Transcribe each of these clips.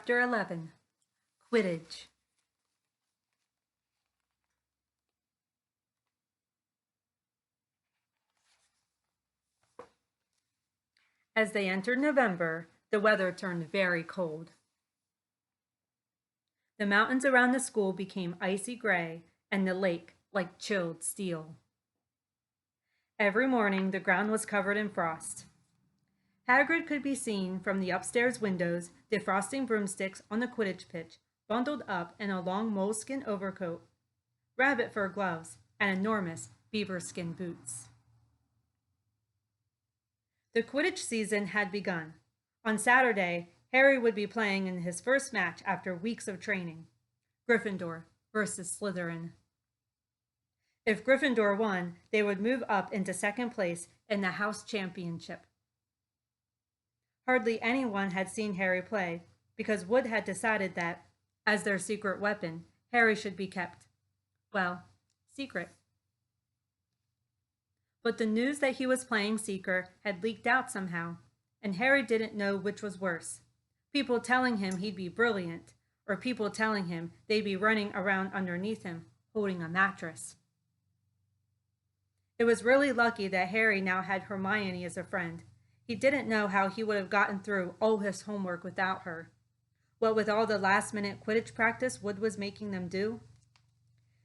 Chapter 11. Quidditch. As they entered November, the weather turned very cold. The mountains around the school became icy gray, and the lake like chilled steel. Every morning, the ground was covered in frost. Hagrid could be seen from the upstairs windows defrosting broomsticks on the Quidditch pitch, bundled up in a long moleskin overcoat, rabbit fur gloves, and enormous beaver skin boots. The Quidditch season had begun. On Saturday, Harry would be playing in his first match after weeks of training. Gryffindor versus Slytherin. If Gryffindor won, they would move up into second place in the house championship. Hardly anyone had seen Harry play, because Wood had decided that, as their secret weapon, Harry should be kept, well, secret. But the news that he was playing Seeker had leaked out somehow, and Harry didn't know which was worse. People telling him he'd be brilliant, or people telling him they'd be running around underneath him, holding a mattress. It was really lucky that Harry now had Hermione as a friend. He didn't know how he would have gotten through all his homework without her. What with all the last-minute Quidditch practice Wood was making them do.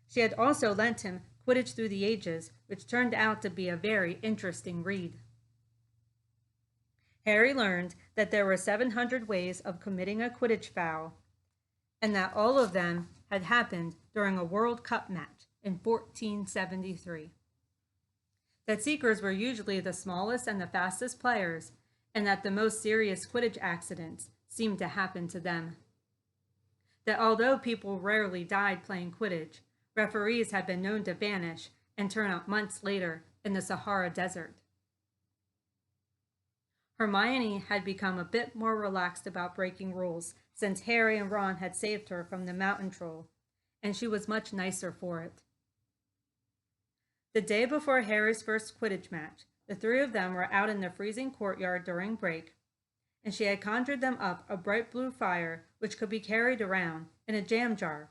She had also lent him Quidditch Through the Ages, which turned out to be a very interesting read. Harry learned that there were 700 ways of committing a Quidditch foul, and that all of them had happened during a World Cup match in 1473. That Seekers were usually the smallest and the fastest players, and that the most serious Quidditch accidents seemed to happen to them. That although people rarely died playing Quidditch, referees had been known to vanish and turn up months later in the Sahara Desert. Hermione had become a bit more relaxed about breaking rules since Harry and Ron had saved her from the mountain troll, and she was much nicer for it. The day before Harry's first Quidditch match, the three of them were out in the freezing courtyard during break, and she had conjured them up a bright blue fire which could be carried around in a jam jar.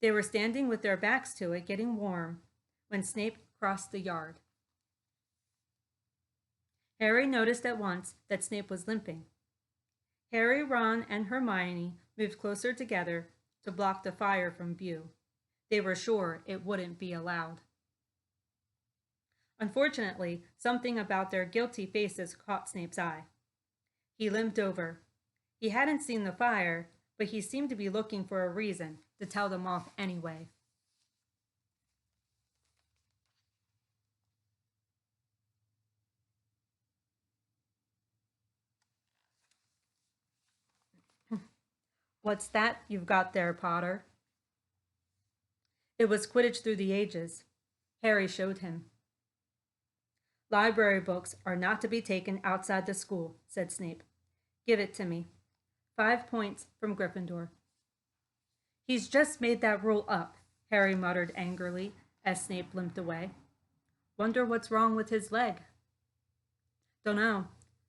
They were standing with their backs to it, getting warm, when Snape crossed the yard. Harry noticed at once that Snape was limping. Harry, Ron, and Hermione moved closer together to block the fire from view. They were sure it wouldn't be allowed. Unfortunately, something about their guilty faces caught Snape's eye. He limped over. He hadn't seen the fire, but he seemed to be looking for a reason to tell them off anyway. What's that you've got there, Potter? It was Quidditch Through the Ages. Harry showed him. Library books are not to be taken outside the school, said Snape. Give it to me. 5 points from Gryffindor. He's just made that rule up, Harry muttered angrily as Snape limped away. Wonder what's wrong with his leg. Dunno,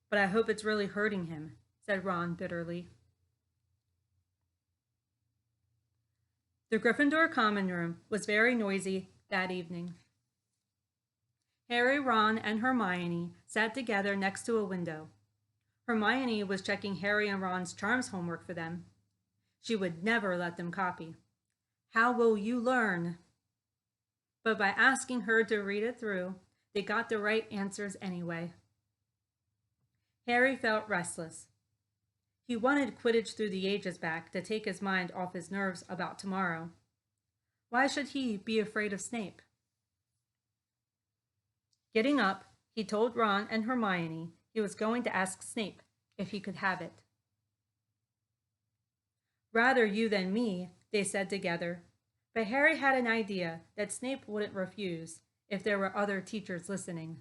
but I hope it's really hurting him, said Ron bitterly. The Gryffindor common room was very noisy that evening. Harry, Ron, and Hermione sat together next to a window. Hermione was checking Harry and Ron's charms homework for them. She would never let them copy. How will you learn? But by asking her to read it through, they got the right answers anyway. Harry felt restless. He wanted Quidditch Through the Ages back to take his mind off his nerves about tomorrow. Why should he be afraid of Snape? Getting up, he told Ron and Hermione he was going to ask Snape if he could have it. Rather you than me, they said together, but Harry had an idea that Snape wouldn't refuse if there were other teachers listening.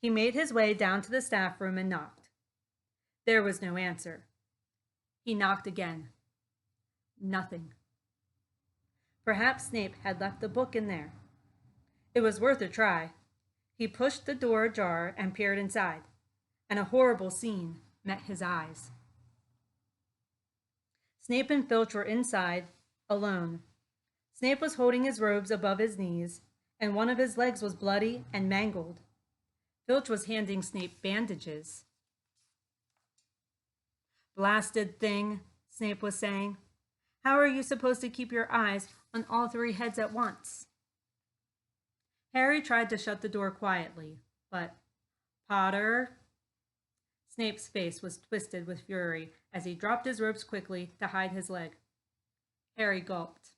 He made his way down to the staff room and knocked. There was no answer. He knocked again. Nothing. Perhaps Snape had left the book in there. It was worth a try. He pushed the door ajar and peered inside. and a horrible scene met his eyes. Snape and Filch were inside, alone. Snape was holding his robes above his knees, and one of his legs was bloody and mangled. Filch was handing Snape bandages. "Blasted thing," Snape was saying. "How are you supposed to keep your eyes on all three heads at once?" Harry tried to shut the door quietly, but "Potter?" Snape's face was twisted with fury as he dropped his robes quickly to hide his leg. Harry gulped.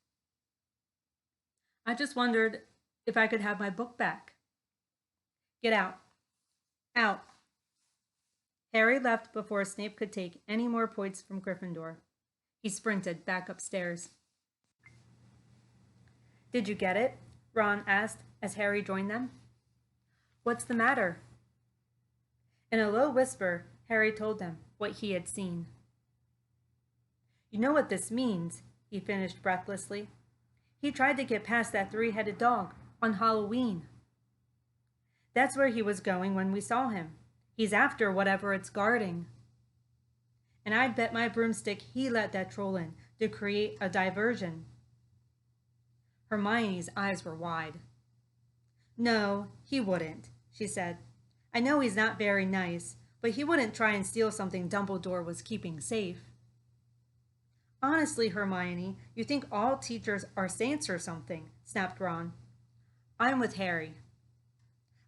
"I just wondered if I could have my book back." "Get out. Out." Harry left before Snape could take any more points from Gryffindor. He sprinted back upstairs. "Did you get it?" Ron asked as Harry joined them. "What's the matter?" In a low whisper, Harry told them what he had seen. "You know what this means," he finished breathlessly. "He tried to get past that three-headed dog on Halloween. That's where he was going when we saw him. He's after whatever it's guarding. And I'd bet my broomstick he let that troll in to create a diversion." Hermione's eyes were wide. "No, he wouldn't," she said. "I know he's not very nice, but he wouldn't try and steal something Dumbledore was keeping safe." "Honestly, Hermione, you think all teachers are saints or something," snapped Ron. "I'm with Harry.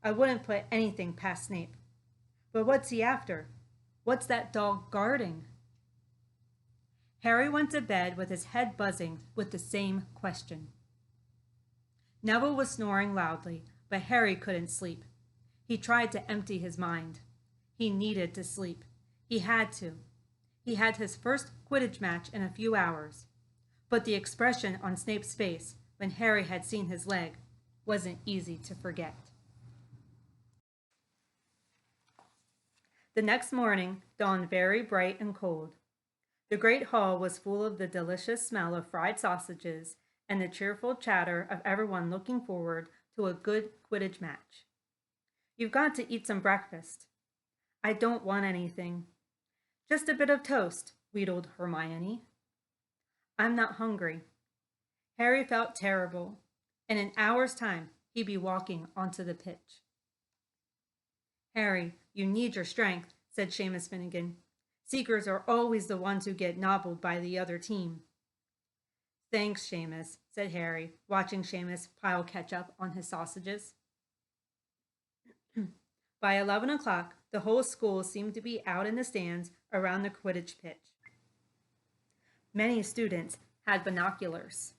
I wouldn't put anything past Snape. But what's he after? What's that dog guarding?" Harry went to bed with his head buzzing with the same question. Neville was snoring loudly, but Harry couldn't sleep. He tried to empty his mind. He needed to sleep. He had to. He had his first Quidditch match in a few hours. But the expression on Snape's face when Harry had seen his leg wasn't easy to forget. The next morning dawned very bright and cold. The great hall was full of the delicious smell of fried sausages and the cheerful chatter of everyone looking forward to a good Quidditch match. "You've got to eat some breakfast." "I don't want anything." "Just a bit of toast," wheedled Hermione. "I'm not hungry." Harry felt terrible. In an hour's time, he'd be walking onto the pitch. "Harry, you need your strength," said Seamus Finnegan. "Seekers are always the ones who get nobbled by the other team." "Thanks, Seamus," said Harry, watching Seamus pile ketchup on his sausages. By 11 o'clock, the whole school seemed to be out in the stands around the Quidditch pitch. Many students had binoculars.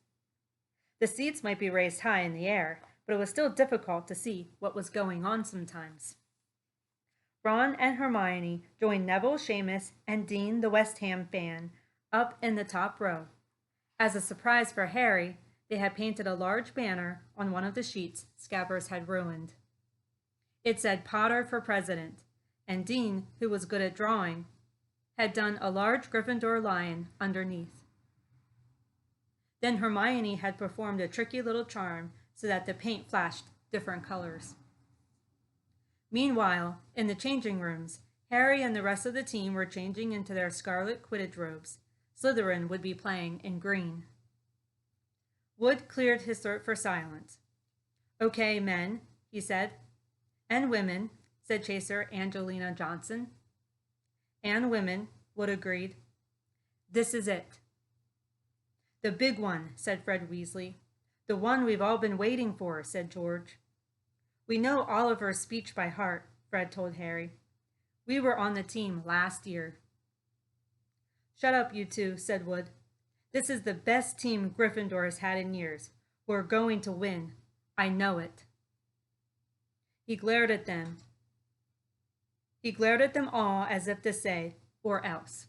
The seats might be raised high in the air, but it was still difficult to see what was going on sometimes. Ron and Hermione joined Neville, Seamus, and Dean, the West Ham fan, up in the top row. As a surprise for Harry, they had painted a large banner on one of the sheets Scabbers had ruined. It said "Potter for President," and Dean, who was good at drawing, had done a large Gryffindor lion underneath. Then Hermione had performed a tricky little charm so that the paint flashed different colors. Meanwhile, in the changing rooms, Harry and the rest of the team were changing into their scarlet Quidditch robes. Slytherin would be playing in green. Wood cleared his throat for silence. "Okay, men," he said. "And women," said Chaser Angelina Johnson. "And women," Wood agreed. "This is it." "The big one," said Fred Weasley. "The one we've all been waiting for," said George. "We know Oliver's speech by heart," Fred told Harry. "We were on the team last year." "Shut up, you two," said Wood. "This is the best team Gryffindor has had in years. We're going to win. I know it." He glared at them. He glared at them all as if to say, "Or else."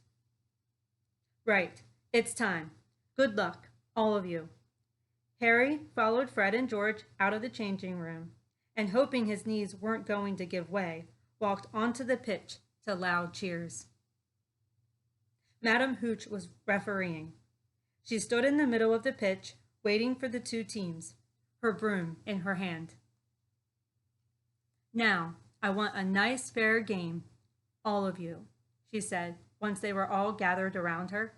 "Right. It's time. Good luck, all of you." Harry followed Fred and George out of the changing room, and hoping his knees weren't going to give way, walked onto the pitch to loud cheers. Madame Hooch was refereeing. She stood in the middle of the pitch, waiting for the two teams, her broom in her hand. "Now, I want a nice, fair game. All of you, she said, once they were all gathered around her.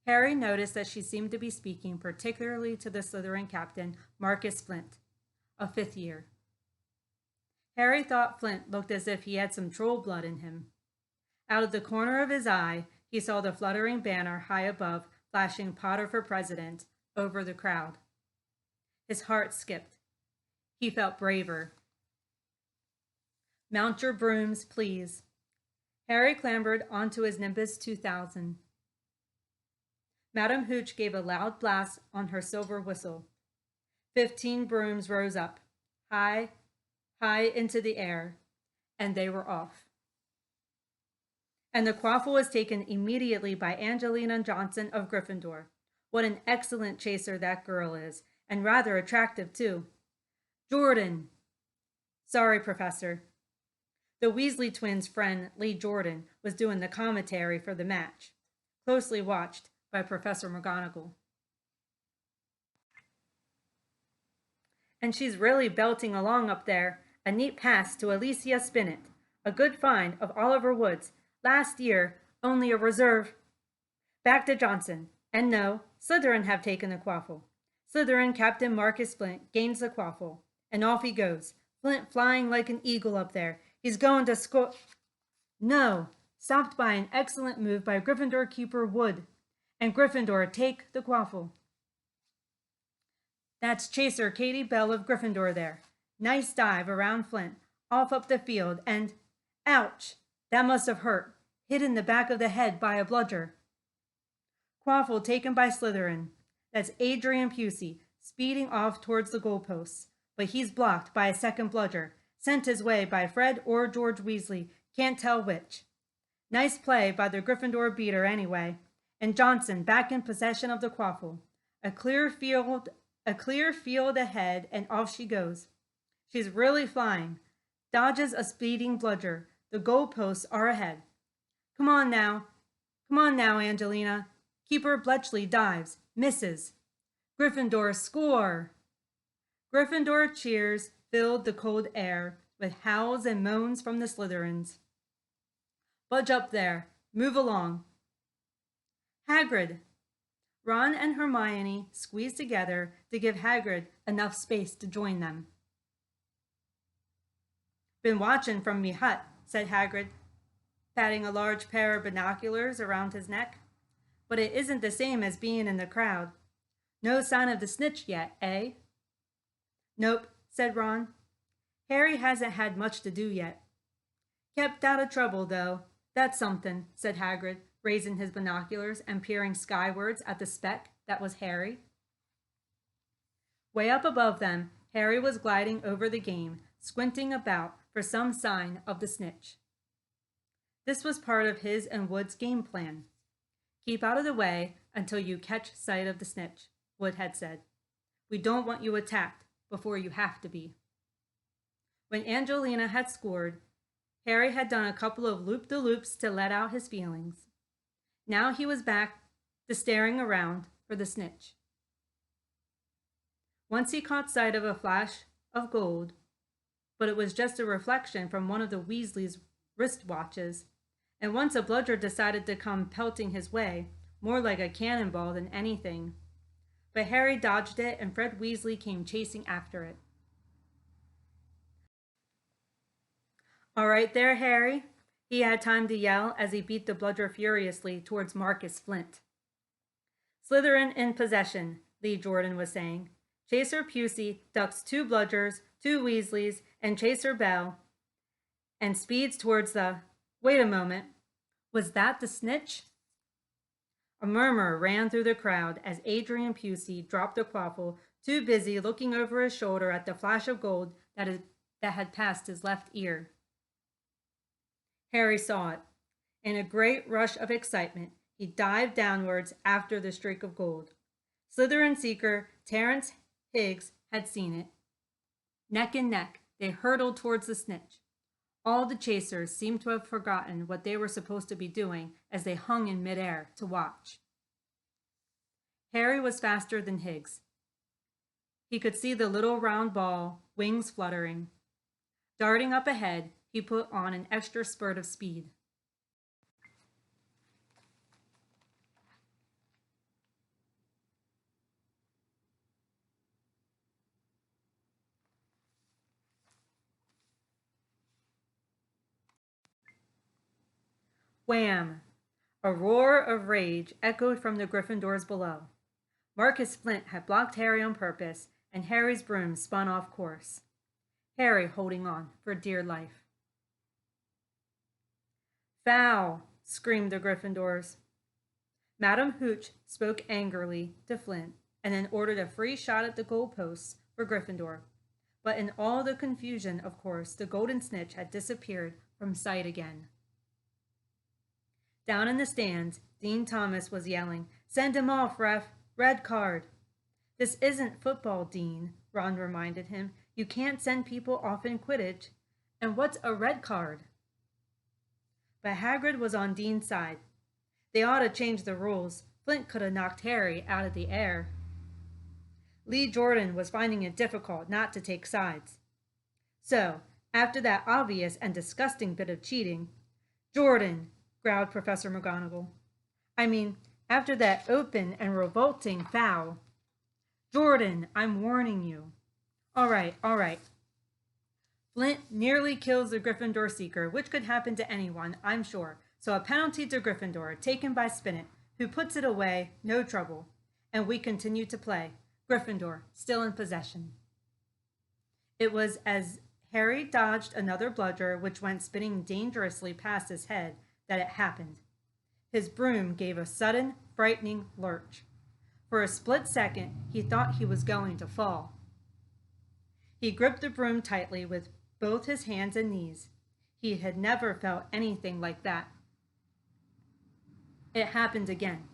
Harry noticed that she seemed to be speaking particularly to the Slytherin captain, Marcus Flint, a 5th year. Harry thought Flint looked as if he had some troll blood in him. Out of the corner of his eye, he saw the fluttering banner high above, flashing Potter for President over the crowd. His heart skipped. He felt braver. Mount your brooms, please. Harry clambered onto his Nimbus 2000. Madame Hooch gave a loud blast on her silver whistle. 15 brooms rose up, high, high into the air, and they were off. And the quaffle was taken immediately by Angelina Johnson of Gryffindor. What an excellent chaser that girl is, and rather attractive too. Jordan! Sorry, Professor. The Weasley twins' friend, Lee Jordan, was doing the commentary for the match, closely watched by Professor McGonagall. And she's really belting along up there. A neat pass to Alicia Spinnet. A good find of Oliver Woods. Last year, only a reserve. Back to Johnson. And no, Slytherin have taken the quaffle. Slytherin Captain Marcus Flint gains the quaffle. And off he goes. Flint flying like an eagle up there. He's going to score. No, stopped by an excellent move by Gryffindor keeper Wood. And Gryffindor take the quaffle. That's Chaser Katie Bell of Gryffindor there. Nice dive around Flint, off up the field, and ouch! That must have hurt. Hit in the back of the head by a bludger. Quaffle taken by Slytherin. That's Adrian Pusey, speeding off towards the goalposts, but he's blocked by a second bludger, sent his way by Fred or George Weasley, can't tell which. Nice play by the Gryffindor beater anyway, and Johnson back in possession of the quaffle. A clear field ahead, and off she goes. She's really flying. Dodges a speeding bludger. The goalposts are ahead. Come on now, Angelina. Keeper Bletchley dives, misses. Gryffindor score! Gryffindor cheers filled the cold air with howls and moans from the Slytherins. Budge up there. Move along. Hagrid. Ron and Hermione squeezed together to give Hagrid enough space to join them. Been watching from me hut, said Hagrid, patting a large pair of binoculars around his neck. But it isn't the same as being in the crowd. No sign of the snitch yet, eh? Nope, said Ron. Harry hasn't had much to do yet. Kept out of trouble, though. That's something, said Hagrid, raising his binoculars and peering skywards at the speck that was Harry. Way up above them, Harry was gliding over the game, squinting about for some sign of the snitch. This was part of his and Wood's game plan. Keep out of the way until you catch sight of the snitch, Wood had said. We don't want you attacked before you have to be. When Angelina had scored, Harry had done a couple of loop-de-loops to let out his feelings. Now he was back to staring around for the snitch. Once he caught sight of a flash of gold, but it was just a reflection from one of the Weasleys' wristwatches, and once a bludger decided to come pelting his way, more like a cannonball than anything. But Harry dodged it, and Fred Weasley came chasing after it. All right there, Harry, he had time to yell as he beat the bludger furiously towards Marcus Flint. Slytherin in possession, Lee Jordan was saying. Chaser Pusey ducks 2 bludgers, 2 Weasleys, and Chaser Bell, and speeds towards the... Wait a moment. Was that the snitch? A murmur ran through the crowd as Adrian Pusey dropped the quaffle, too busy looking over his shoulder at the flash of gold that had passed his left ear. Harry saw it. In a great rush of excitement, he dived downwards after the streak of gold. Slytherin seeker Terence Higgs had seen it. Neck and neck, they hurtled towards the snitch. All the chasers seemed to have forgotten what they were supposed to be doing as they hung in midair to watch. Harry was faster than Higgs. He could see the little round ball, wings fluttering. Darting up ahead, he put on an extra spurt of speed. Wham! A roar of rage echoed from the Gryffindors below. Marcus Flint had blocked Harry on purpose, and Harry's broom spun off course. Harry holding on for dear life. Foul! Screamed the Gryffindors. Madame Hooch spoke angrily to Flint and then ordered a free shot at the goalposts for Gryffindor. But in all the confusion, of course, the golden snitch had disappeared from sight again. Down in the stands, Dean Thomas was yelling, "Send him off, ref! Red card!" "This isn't football, Dean," Ron reminded him. "You can't send people off in Quidditch. And what's a red card?" But Hagrid was on Dean's side. They ought to change the rules. Flint could have knocked Harry out of the air. Lee Jordan was finding it difficult not to take sides. So, after that obvious and disgusting bit of cheating, "Jordan," growled Professor McGonagall. "I mean, after that open and revolting foul. Jordan, I'm warning you." All right. Flint nearly kills the Gryffindor Seeker, which could happen to anyone, I'm sure. So a penalty to Gryffindor, taken by Spinnet, who puts it away, no trouble. And we continue to play. Gryffindor, still in possession. It was as Harry dodged another bludger, which went spinning dangerously past his head, that it happened. His broom gave a sudden, frightening lurch. For a split second, he thought he was going to fall. He gripped the broom tightly with both his hands and knees. He had never felt anything like that. It happened again.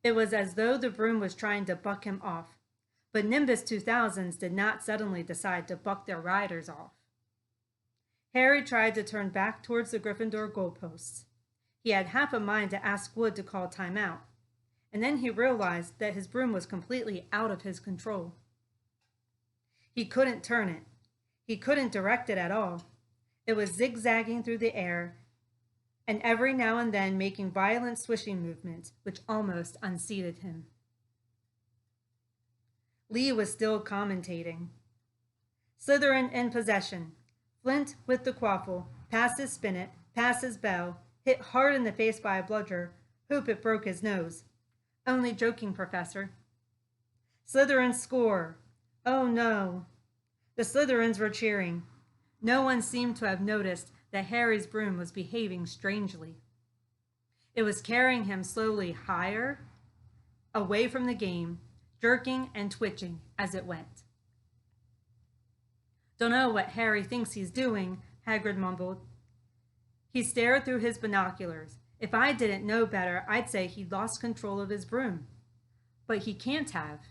It was as though the broom was trying to buck him off. But Nimbus 2000s did not suddenly decide to buck their riders off. Harry tried to turn back towards the Gryffindor goalposts. He had half a mind to ask Wood to call timeout, and then he realized that his broom was completely out of his control. He couldn't turn it. He couldn't direct it at all. It was zigzagging through the air, and every now and then making violent swishing movements, which almost unseated him. Lee was still commentating. Slytherin in possession. Flint with the quaffle, passes Spinnet, passes Bell, hit hard in the face by a bludger, hope it broke his nose. Only joking, Professor. Slytherin score. Oh no. The Slytherins were cheering. No one seemed to have noticed that Harry's broom was behaving strangely. It was carrying him slowly higher, away from the game, jerking and twitching as it went. "Don't know what Harry thinks he's doing," Hagrid mumbled. He stared through his binoculars. "If I didn't know better, I'd say he'd lost control of his broom. But he can't have."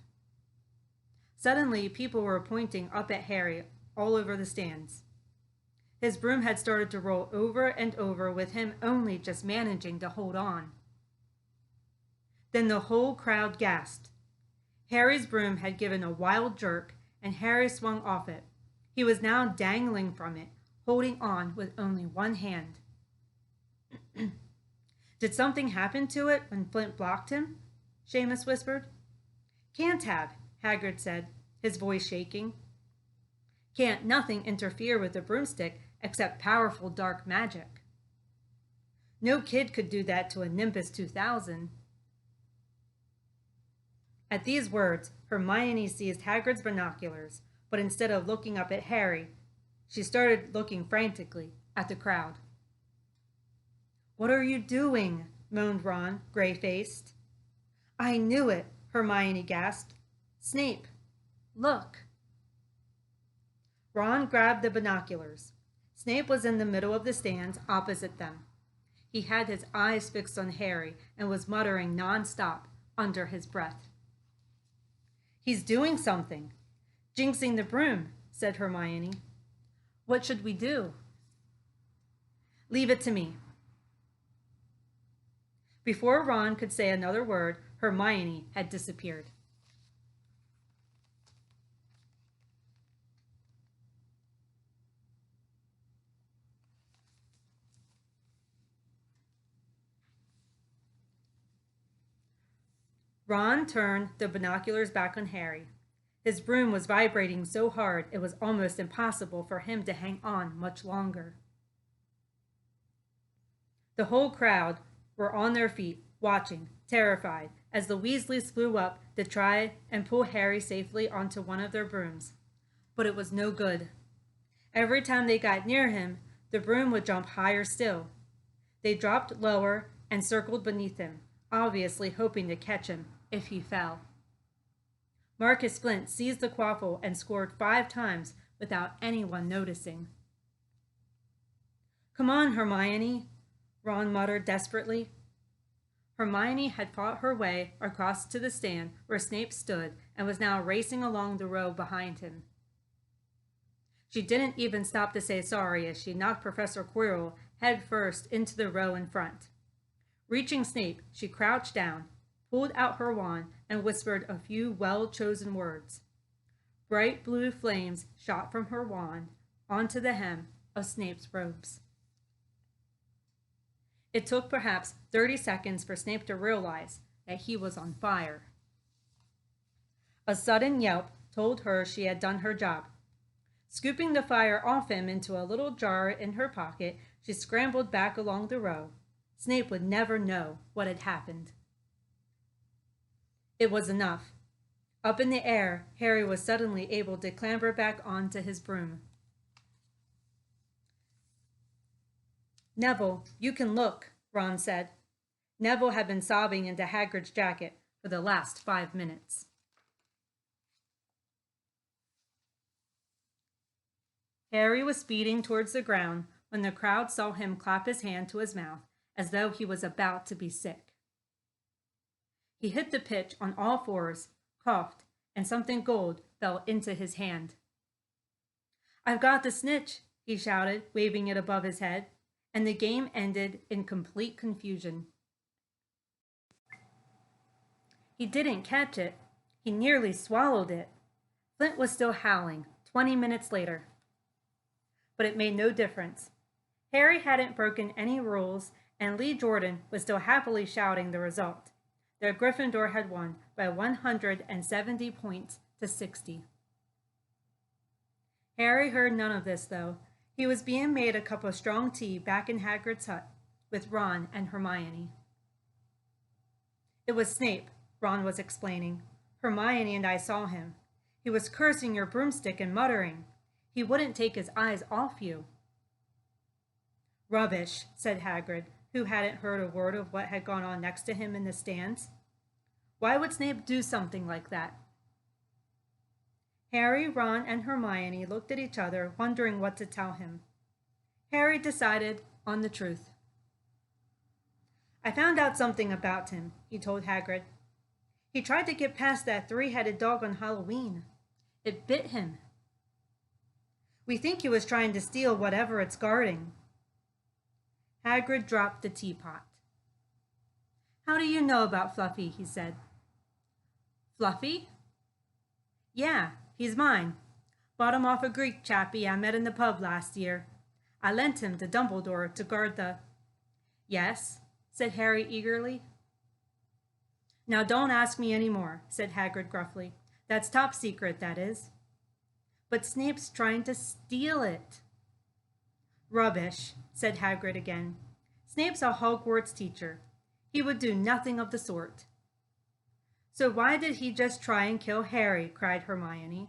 Suddenly, people were pointing up at Harry all over the stands. His broom had started to roll over and over, with him only just managing to hold on. Then the whole crowd gasped. Harry's broom had given a wild jerk, and Harry swung off it. He was now dangling from it, holding on with only one hand. "Did something happen to it when Flint blocked him?" Seamus whispered. "Can't have," Hagrid said, his voice shaking. "Can't nothing interfere with the broomstick except powerful dark magic. No kid could do that to a Nimbus 2000. At these words, Hermione seized Hagrid's binoculars, but instead of looking up at Harry, she started looking frantically at the crowd. "What are you doing?" moaned Ron, gray-faced. "I knew it," Hermione gasped. "Snape, look." Ron grabbed the binoculars. Snape was in the middle of the stands opposite them. He had his eyes fixed on Harry and was muttering non-stop under his breath. "He's doing something. Jinxing the broom," said Hermione. "What should we do?" "Leave it to me." Before Ron could say another word, Hermione had disappeared. Ron turned the binoculars back on Harry. His broom was vibrating so hard it was almost impossible for him to hang on much longer. The whole crowd were on their feet, watching, terrified, as the Weasleys flew up to try and pull Harry safely onto one of their brooms. But it was no good. Every time they got near him, the broom would jump higher still. They dropped lower and circled beneath him, obviously hoping to catch him if he fell. Marcus Flint seized the quaffle and scored 5 times without anyone noticing. "Come on, Hermione," Ron muttered desperately. Hermione had fought her way across to the stand where Snape stood and was now racing along the row behind him. She didn't even stop to say sorry as she knocked Professor Quirrell head first into the row in front. Reaching Snape, she crouched down, pulled out her wand, and whispered a few well-chosen words. Bright blue flames shot from her wand onto the hem of Snape's robes. It took perhaps 30 seconds for Snape to realize that he was on fire. A sudden yelp told her she had done her job. Scooping the fire off him into a little jar in her pocket, she scrambled back along the row. Snape would never know what had happened. It was enough. Up in the air, Harry was suddenly able to clamber back onto his broom. "Neville, you can look," Ron said. Neville had been sobbing into Hagrid's jacket for the last 5 minutes. Harry was speeding towards the ground when the crowd saw him clap his hand to his mouth as though he was about to be sick. He hit the pitch on all fours, coughed, and something gold fell into his hand. "I've got the snitch," he shouted, waving it above his head, and the game ended in complete confusion. He didn't catch it. He nearly swallowed it. Flint was still howling 20 minutes later. But it made no difference. Harry hadn't broken any rules, and Lee Jordan was still happily shouting the result. The Gryffindor had won by 170 points to 60. Harry heard none of this, though. He was being made a cup of strong tea back in Hagrid's hut with Ron and Hermione. "It was Snape," Ron was explaining. "Hermione and I saw him. He was cursing your broomstick and muttering. He wouldn't take his eyes off you." "Rubbish," said Hagrid, who hadn't heard a word of what had gone on next to him in the stands. "Why would Snape do something like that?" Harry, Ron, and Hermione looked at each other, wondering what to tell him. Harry decided on the truth. "I found out something about him," he told Hagrid. "He tried to get past that 3-headed dog on Halloween. It bit him. We think he was trying to steal whatever it's guarding." Hagrid dropped the teapot. "How do you know about Fluffy?" he said. "Fluffy?" "Yeah, he's mine. Bought him off a Greek chappie I met in the pub last year. I lent him to Dumbledore to guard the—" "Yes?" said Harry eagerly. "Now don't ask me any more," said Hagrid gruffly. "That's top secret, that is." "But Snape's trying to steal it." "Rubbish," said Hagrid again. "Snape's a Hogwarts teacher. He would do nothing of the sort." "So why did he just try and kill Harry?" cried Hermione.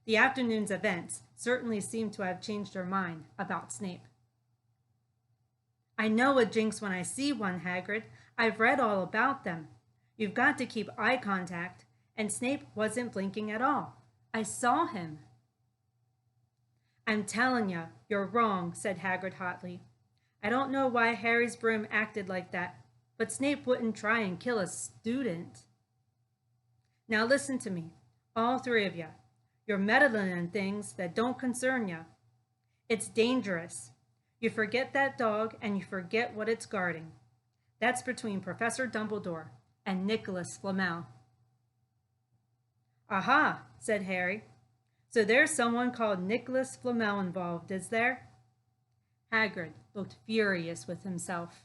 The afternoon's events certainly seemed to have changed her mind about Snape. "I know a jinx when I see one, Hagrid. I've read all about them. You've got to keep eye contact, and Snape wasn't blinking at all. I saw him." "I'm telling you, you're wrong," said Hagrid hotly. "I don't know why Harry's broom acted like that, but Snape wouldn't try and kill a student. Now listen to me, all 3 of you. You're meddling in things that don't concern you. It's dangerous. You forget that dog and you forget what it's guarding. That's between Professor Dumbledore and Nicholas Flamel." "Aha," said Harry. "So there's someone called Nicholas Flamel involved, is there?" Hagrid looked furious with himself.